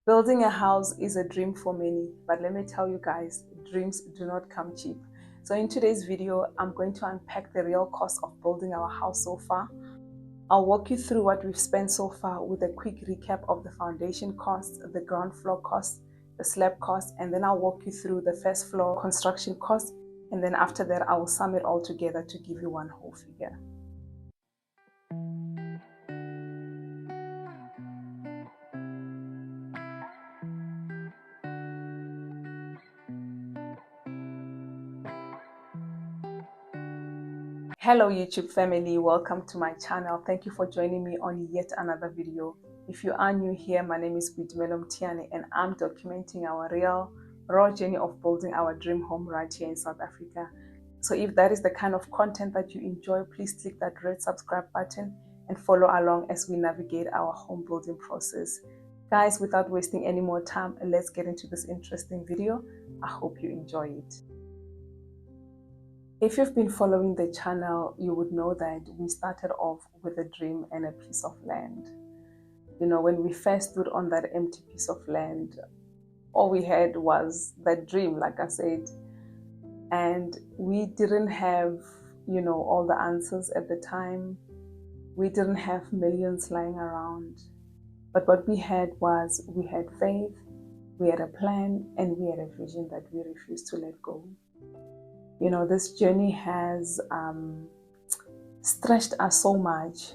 Building a house is a dream for many, but let me tell you guys, dreams do not come cheap. So in today's video, I'm going to unpack the real cost of building our house so far. I'll walk you through what we've spent so far with a quick recap of the foundation costs, the ground floor costs, the slab costs, and then I'll walk you through the first floor construction costs. And then after that, I will sum it all together to give you one whole figure. Hello YouTube family, welcome to my channel. Thank you for joining me on yet another video. If you are new here, my name is Boitumelo Mtiane and I'm documenting our real raw journey of building our dream home right here in South Africa. So if that is the kind of content that you enjoy, please click that red subscribe button and follow along as we navigate our home building process. Guys, without wasting any more time, let's get into this interesting video. I hope you enjoy it. If you've been following the channel, you would know that we started off with a dream and a piece of land. You know, when we first stood on that empty piece of land, all we had was that dream, like I said, and we didn't have, you know, all the answers at the time. We didn't have millions lying around, but what we had was we had faith, we had a plan, and we had a vision that we refused to let go. You know, this journey has stretched us so much.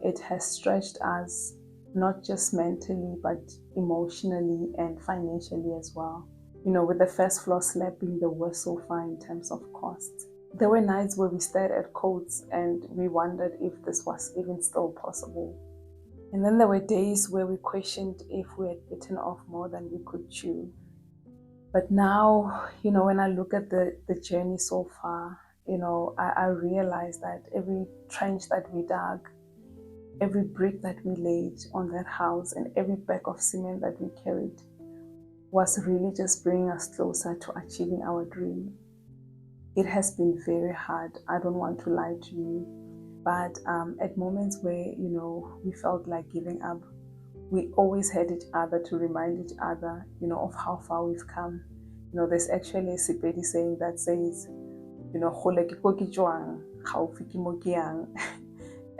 It has stretched us not just mentally, but emotionally and financially as well. You know, with the first floor slab being the worst so far in terms of costs. There were nights where we stared at quotes and we wondered if this was even still possible. And then there were days where we questioned if we had bitten off more than we could chew. But now, you know, when I look at the journey so far, you know, I realize that every trench that we dug, every brick that we laid on that house, and every bag of cement that we carried was really just bringing us closer to achieving our dream. It has been very hard. I don't want to lie to you. But at moments where, you know, we felt like giving up, we always had each other to remind each other, you know, of how far we've come. You know, there's actually a Sepedi saying that says, you know,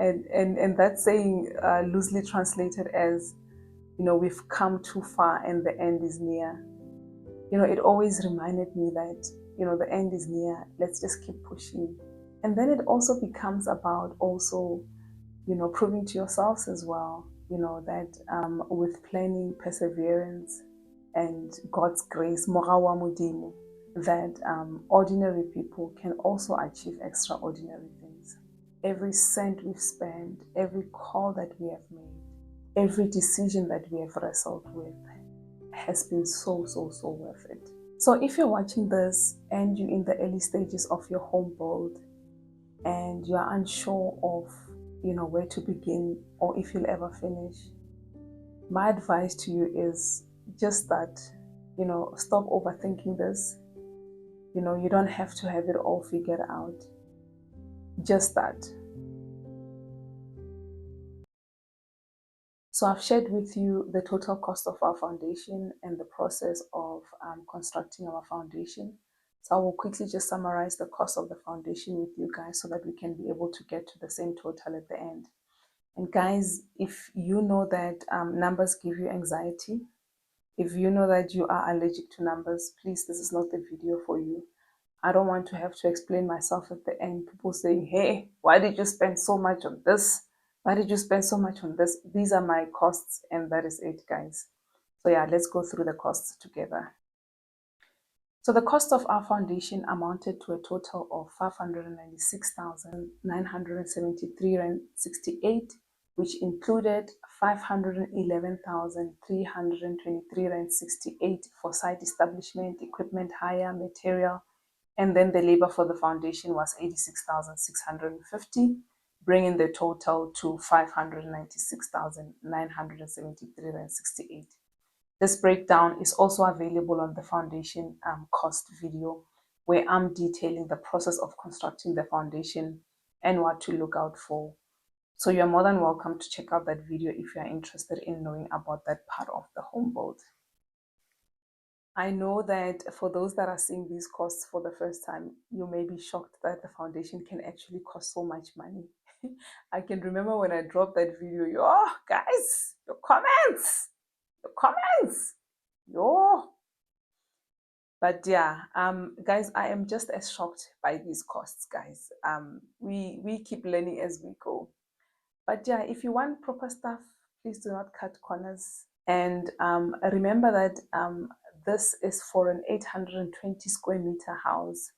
and that saying loosely translated as, you know, we've come too far and the end is near. You know, it always reminded me that, you know, the end is near. Let's just keep pushing. And then it also becomes about also, you know, proving to yourselves as well, you know, that with planning, perseverance, and God's grace, morawa modimo, that ordinary people can also achieve extraordinary things. Every cent we've spent, every call that we have made, every decision that we have wrestled with has been so worth it. So if you're watching this and you're in the early stages of your home build and you're unsure of, you know, where to begin or if you'll ever finish, my advice to you is just that, you know, stop overthinking this. You know, you don't have to have it all figured out. Just that. So I've shared with you the total cost of our foundation and the process of constructing our foundation. So I will quickly just summarize the cost of the foundation with you guys so that we can be able to get to the same total at the end. And guys, if you know that numbers give you anxiety, if you know that you are allergic to numbers, please, this is not the video for you. I don't want to have to explain myself at the end. People saying, hey, why did you spend so much on this? Why did you spend so much on this? These are my costs and that is it, guys. So yeah, let's go through the costs together. So the cost of our foundation amounted to a total of 596,973.68, which included 511,323.68 for site establishment, equipment hire, material, and then the labor for the foundation was 86,650, bringing the total to 596,973.68. This breakdown is also available on the foundation cost video, where I'm detailing the process of constructing the foundation and what to look out for. So you're more than welcome to check out that video if you're interested in knowing about that part of the home build. I know that for those that are seeing these costs for the first time, you may be shocked that the foundation can actually cost so much money. I can remember when I dropped that video, yo, guys, your comments, yo. But yeah, guys, I am just as shocked by these costs, guys. We keep learning as we go. But yeah, if you want proper stuff, please do not cut corners. And remember that this is for an 820 square meter house.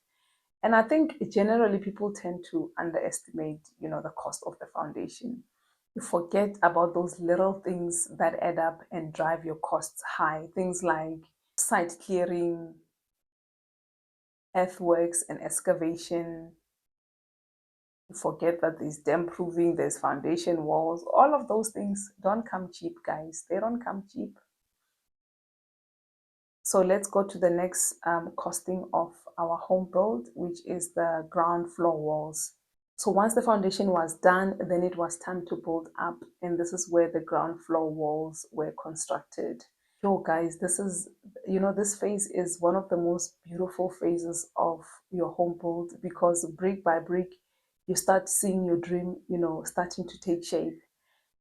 And I think generally people tend to underestimate, the cost of the foundation. You forget about those little things that add up and drive your costs high. Things like site clearing, earthworks and excavation. You forget that there's dam proofing, there's foundation walls. All of those things don't come cheap, guys. They don't come cheap. So let's go to the next costing of our home build, which is the ground floor walls. So once the foundation was done, then it was time to build up, and this is where the ground floor walls were constructed. Yo guys, this phase is one of the most beautiful phases of your home build, because brick by brick you start seeing your dream starting to take shape,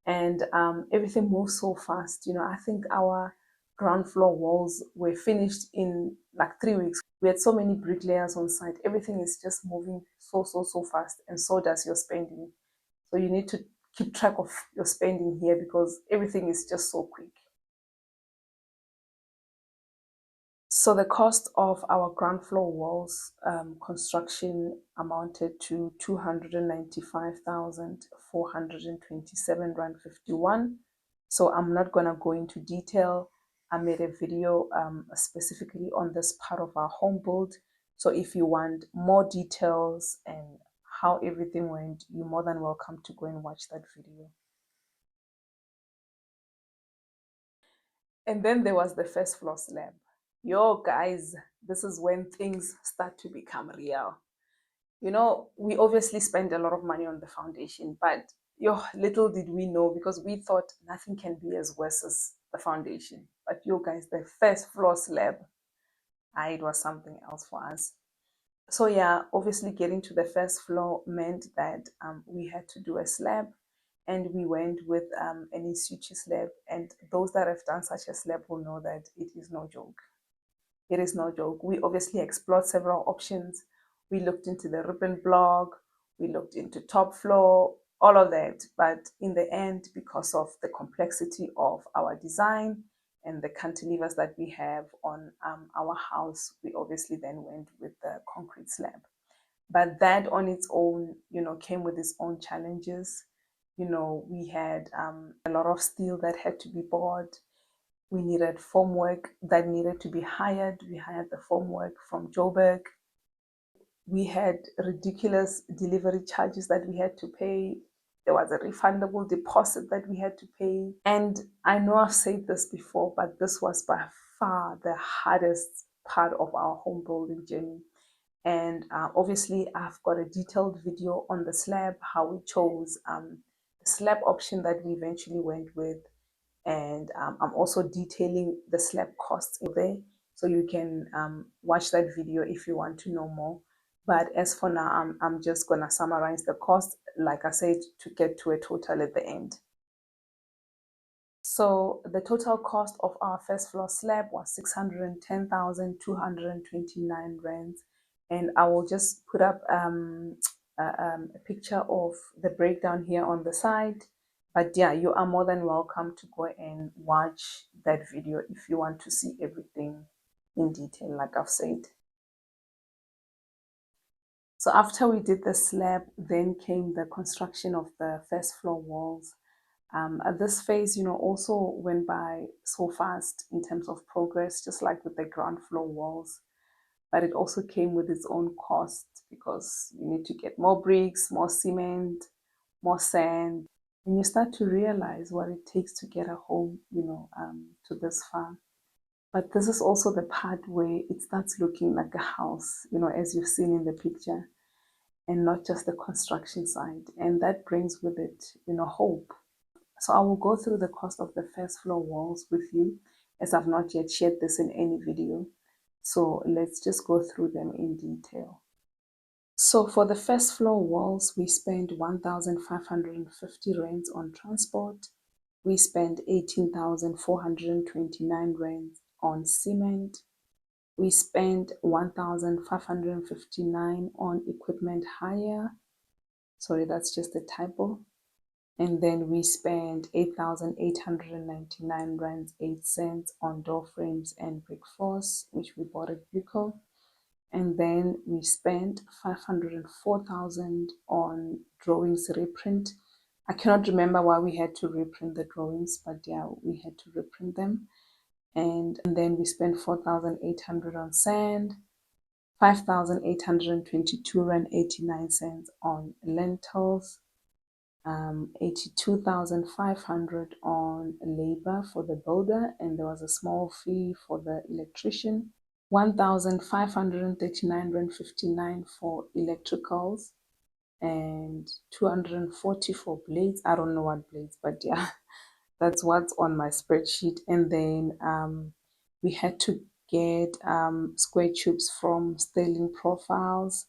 and everything moves so fast. I think our ground floor walls were finished in like 3 weeks. We had so many bricklayers on site. Everything is just moving so fast, and so does your spending. So you need to keep track of your spending here, because everything is just so quick. So the cost of our ground floor walls construction amounted to 295,427 Rand 51. So I'm not going to go into detail. I made a video specifically on this part of our home build. So if you want more details and how everything went, you're more than welcome to go and watch that video. And then there was the first floor slab. Yo, guys, this is when things start to become real. We obviously spend a lot of money on the foundation, but little did we know, because we thought nothing can be as worse as the foundation. But guys, the first floor slab, it was something else for us. So yeah, obviously getting to the first floor meant that we had to do a slab, and we went with an in-situ slab. And those that have done such a slab will know that it is no joke. It is no joke. We obviously explored several options. We looked into the ribbon block, we looked into top floor, all of that. But in the end, because of the complexity of our design and the cantilevers that we have on our house, we obviously then went with the concrete slab. But that on its own, came with its own challenges. We had a lot of steel that had to be bought. We needed formwork that needed to be hired. We hired the formwork from Joburg. We had ridiculous delivery charges that we had to pay. There was a refundable deposit that we had to pay. And I know I've said this before, but this was by far the hardest part of our home building journey. And obviously, I've got a detailed video on the slab, how we chose the slab option that we eventually went with. And I'm also detailing the slab costs in there, so you can watch that video if you want to know more. But as for now, I'm just gonna summarize the cost, like I said, to get to a total at the end. So the total cost of our first floor slab was 610,229 rands, and I will just put up a picture of the breakdown here on the side. But yeah, you are more than welcome to go and watch that video if you want to see everything in detail, like I've said. So after we did the slab, then came the construction of the first floor walls. At this phase, also went by so fast in terms of progress, just like with the ground floor walls. But it also came with its own cost, because you need to get more bricks, more cement, more sand. And you start to realize what it takes to get a home, to this far. But this is also the part where it starts looking like a house, as you've seen in the picture. and not just the construction side. And that brings with it, hope. So I will go through the cost of the first floor walls with you, as I've not yet shared this in any video. So let's just go through them in detail. So for the first floor walls, we spent 1,550 rands on transport. We spent 18,429 rands on cement. We spent 1,559 on equipment hire. Sorry, that's just a typo. And then we spent 8,899 rands 8 cents on door frames and brick force, which we bought at Buco. And then we spent 504,000 on drawings reprint. I cannot remember why we had to reprint the drawings, but yeah, we had to reprint them. And then we spent 4,800 on sand, 5,822 rand 89 cents on lentils, 82,500 on labor for the builder, and there was a small fee for the electrician. 1,539 rand 59 for electricals, and 240 for blades. I don't know what blades, but yeah, that's what's on my spreadsheet. And then we had to get square tubes from Sterling Profiles.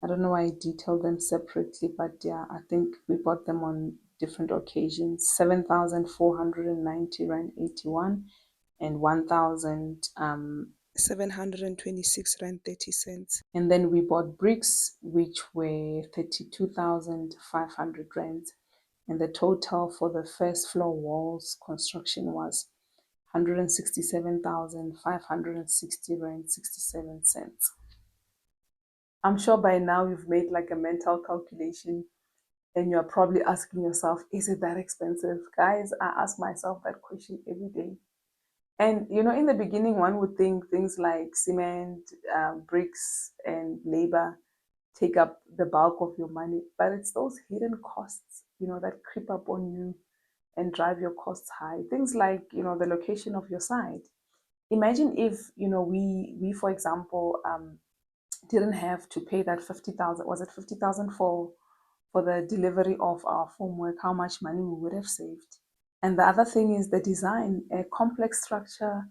I don't know why I detailed them separately, but yeah, I think we bought them on different occasions. 7,490 rand 81 and 1,726 rand 30 cents. And then we bought bricks, which were 32,500 rands. And the total for the first floor walls construction was 167,560 rand 67 cents. I'm sure by now you've made like a mental calculation and you're probably asking yourself, is it that expensive? Guys, I ask myself that question every day. And in the beginning, one would think things like cement, bricks, and labor take up the bulk of your money, but it's those hidden costs, that creep up on you and drive your costs high. Things like, the location of your site. Imagine if, we for example, didn't have to pay that 50,000, was it 50,000 for the delivery of our formwork, how much money we would have saved. And the other thing is the design. A complex structure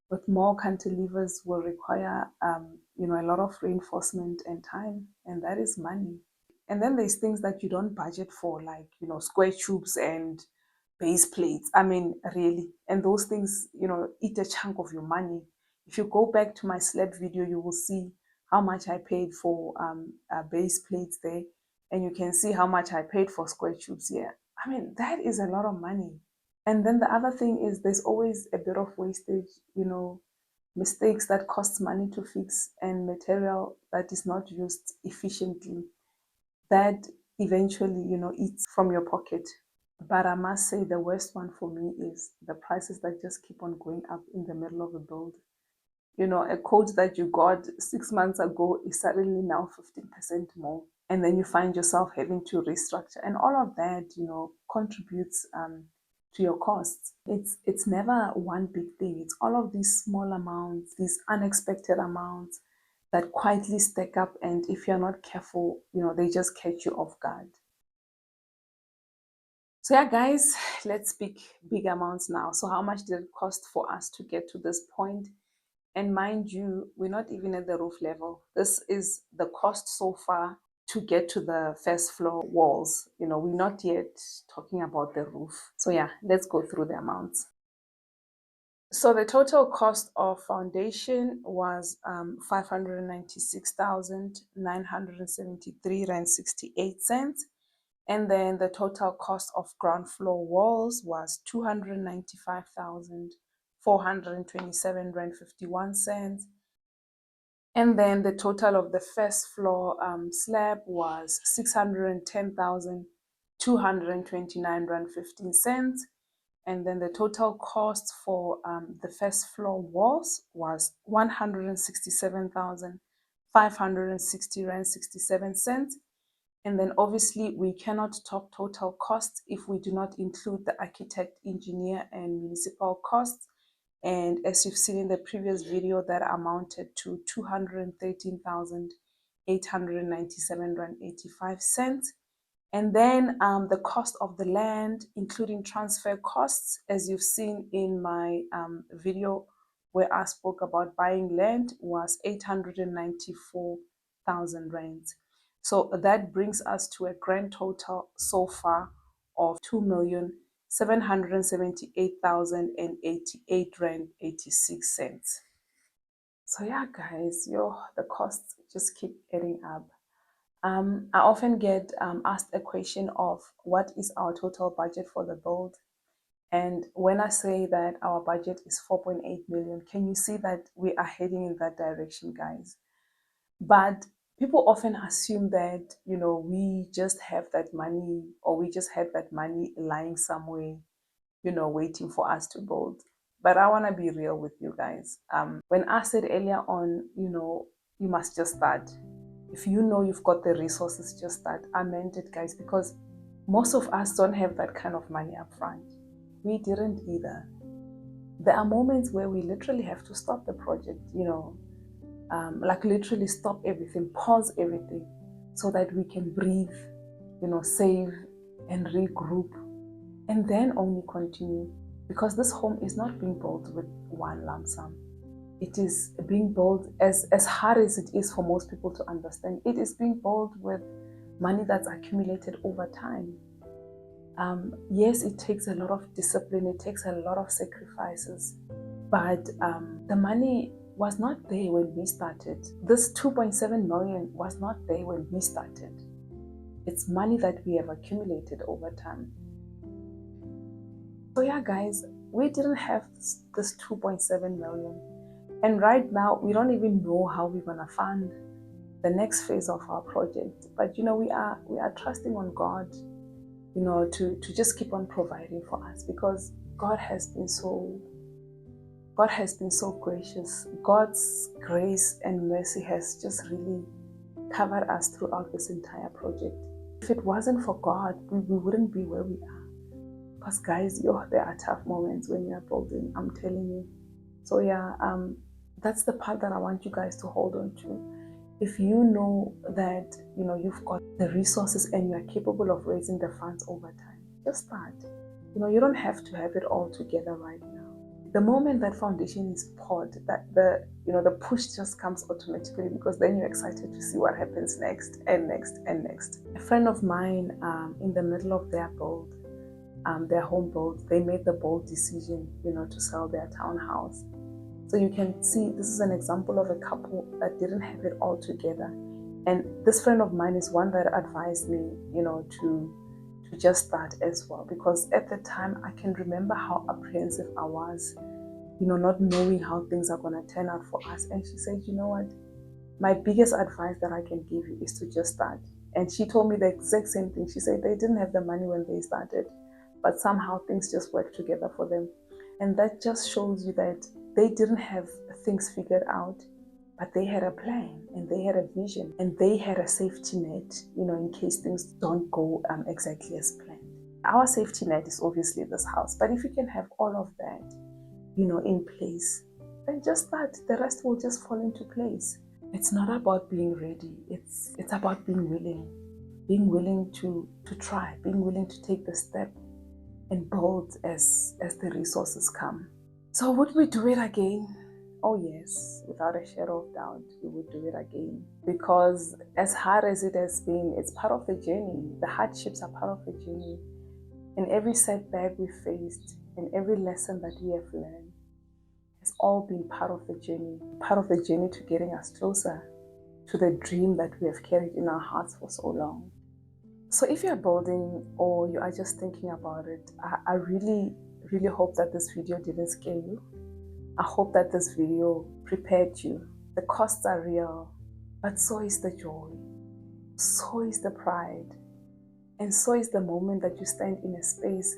with more cantilevers will require, a lot of reinforcement and time, and that is money. And then there's things that you don't budget for, like, square tubes and base plates. I mean, really. And those things, eat a chunk of your money. If you go back to my slab video, you will see how much I paid for base plates there. And you can see how much I paid for square tubes here. I mean, that is a lot of money. And then the other thing is there's always a bit of wastage, mistakes that cost money to fix and material that is not used efficiently that eventually, eats from your pocket. But I must say the worst one for me is the prices that just keep on going up in the middle of a build. A quote that you got 6 months ago is suddenly now 15% more. And then you find yourself having to restructure. And all of that, contributes to your costs. It's never one big thing. It's all of these small amounts, these unexpected amounts that quietly stack up. And if you're not careful, they just catch you off guard. So yeah, guys, let's speak big amounts now. So how much did it cost for us to get to this point? And mind you, we're not even at the roof level. This is the cost so far to get to the first floor walls. We're not yet talking about the roof. So yeah, let's go through the amounts. So the total cost of foundation was 596,973 rand 68 cents. And then the total cost of ground floor walls was 295,427 rand 51 cents. And then the total of the first floor slab was 610,229 rand 15 cents. And then the total cost for the first floor walls was 167,560 rand 67 cents. And then obviously we cannot talk total costs if we do not include the architect, engineer, and municipal costs. And as you've seen in the previous video, that amounted to 213,000 897.85 rand. And then the cost of the land, including transfer costs, as you've seen in my video where I spoke about buying land, was 894,000 rand. So that brings us to a grand total so far of 2,778,088 rand 86 cents. So yeah, guys, the costs just keep adding up. I often get asked a question of what is our total budget for the build? And when I say that our budget is 4.8 million, can you see that we are heading in that direction, guys? But people often assume that, we just have that money, or we just have that money lying somewhere, waiting for us to build. But I want to be real with you guys. When I said earlier on, you must just start. If you know you've got the resources, just start. I meant it, guys, because most of us don't have that kind of money up front. We didn't either. There are moments where we literally have to stop the project, like literally stop everything, pause everything, so that we can breathe, save and regroup, and then only continue. Because this home is not being built with one lump sum. It is being built, as hard as it is for most people to understand, it is being built with money that's accumulated over time. Yes, it takes a lot of discipline, it takes a lot of sacrifices, but the money was not there when we started. This 2.7 million was not there when we started. It's money that we have accumulated over time. So yeah, guys, we didn't have this 2.7 million. And right now, we don't even know how we're going to fund the next phase of our project. But, we are trusting on God, to just keep on providing for us, because God has been so gracious. God's grace and mercy has just really covered us throughout this entire project. If it wasn't for God, we wouldn't be where we are. Because guys, there are tough moments when you are building, I'm telling you. So yeah, that's the part that I want you guys to hold on to. If you know that, you've got the resources and you are capable of raising the funds over time, just start. You don't have to have it all together right now. The moment that foundation is poured, that the push just comes automatically, because then you're excited to see what happens next and next and next. A friend of mine, in the middle of their build, their home build, they made the bold decision, to sell their townhouse. So you can see this is an example of a couple that didn't have it all together. And this friend of mine is one that advised me, to just start as well. Because at the time, I can remember how apprehensive I was, not knowing how things are going to turn out for us. And she said, you know what? My biggest advice that I can give you is to just start. And she told me the exact same thing. She said they didn't have the money when they started, but somehow things just worked together for them. And that just shows you that they didn't have things figured out, but they had a plan and they had a vision and they had a safety net, in case things don't go exactly as planned. Our safety net is obviously this house, but if you can have all of that, in place, then just start. The rest will just fall into place. It's not about being ready. It's about being willing to try, being willing to take the step and build as the resources come. So would we do it again? Oh yes, without a shadow of doubt, we would do it again. Because as hard as it has been, it's part of the journey. The hardships are part of the journey. And every setback we faced and every lesson that we have learned has all been part of the journey to getting us closer to the dream that we have carried in our hearts for so long. So if you're building or you are just thinking about it, I really hope that this video didn't scare you. I hope that this video prepared you. The costs are real, but so is the joy, so is the pride, and so is the moment that you stand in a space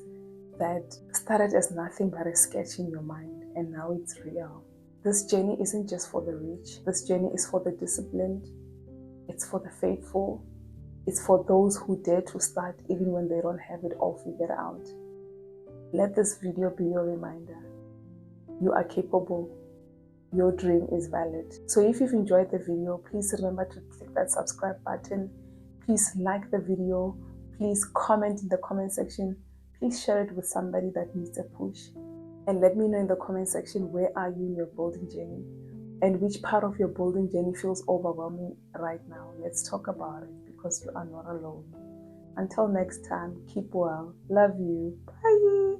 that started as nothing but a sketch in your mind, and now it's real. This journey isn't just for the rich. This journey is for the disciplined. It's for the faithful. It's for those who dare to start even when they don't have it all figured out. Let this video be your reminder. You are capable. your dream is valid. So if you've enjoyed the video, please remember to click that subscribe button. Please like the video. Please comment in the comment section. Please share it with somebody that needs a push. And let me know in the comment section, where are you in your building journey? And which part of your building journey feels overwhelming right now? Let's talk about it, because you are not alone. Until next time, keep well. Love you. Bye.